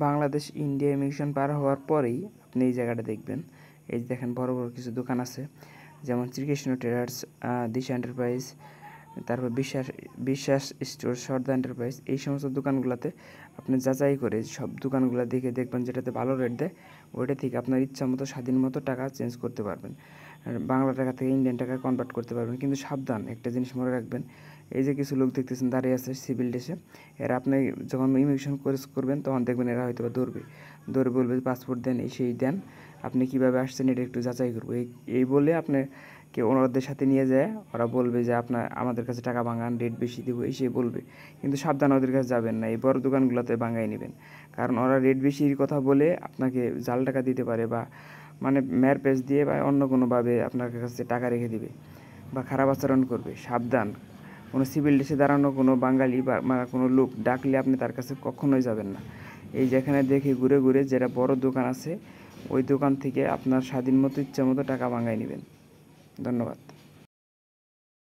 Bangladesh India immigration পার হওয়ার পরেই আপনি এই জায়গাটা দেখবেন। এই যে দেখেন বড় বড় কিছু দোকান আছে, যেমন শ্রীকৃষ্ণ ট্রেডার্স, দিশা এন্টারপ্রাইজ, তারপর বিশ্বাস স্টোর, সর্দা এন্টারপ্রাইজ। এই সমস্ত দোকানগুলোতে আপনি যাচাই করে সব দোকানগুলো দেখে দেখবেন যেটাতে ভালো রেট দেয় ওইটা থেকে আপনার ইচ্ছা মতো স্বাধীন মতো টাকা চেঞ্জ করতে পারবেন, বাংলা টাকা থেকে ইন্ডিয়ান টাকায় কনভার্ট করতে পারবেন। কিন্তু সাবধান, একটা জিনিস মনে রাখবেন, এই যে কিছু লোক দেখতেছেন দাঁড়িয়ে আছে সিভিল ড্রেসে, এরা আপনি যখন ইমিগ্রেশন কোর্স করবেন তখন দেখবেন এরা হয়তো বা দৌড়বে বলবে পাসপোর্ট দেন, এই সেই দেন, আপনি কীভাবে আসছেন এটা একটু যাচাই করবো, এই বলে আপনি কেউ ওনাদের সাথে নিয়ে যায়, ওরা বলবে যে আমাদের কাছে টাকা ভাঙান, রেট বেশি দেবো, এই সেই বলবে। কিন্তু সাবধান, ওদের কাছে যাবেন না, এই বড় দোকানগুলোতে ভাঙাই নেবেন, কারণ ওরা রেট বেশির কথা বলে আপনাকে জাল টাকা দিতে পারে, বা মানে মেয়ার পেজ দিয়ে বা অন্য কোনোভাবে আপনার কাছে টাকা রেখে দিবে বা খারাপ আচরণ করবে। সাবধান, কোনো সিভিল ড্রেসে দাঁড়ানো কোনো বাঙালি বা কোনো লোক ডাকলে আপনি তার কাছে কখনোই যাবেন না। এই যেখানে দেখে ঘুরে ঘুরে যেটা বড় দোকান আছে ওই দোকান থেকে আপনার স্বাধীন মতো ইচ্ছা মতো টাকা ভাঙাই নেবেন। ধন্যবাদ।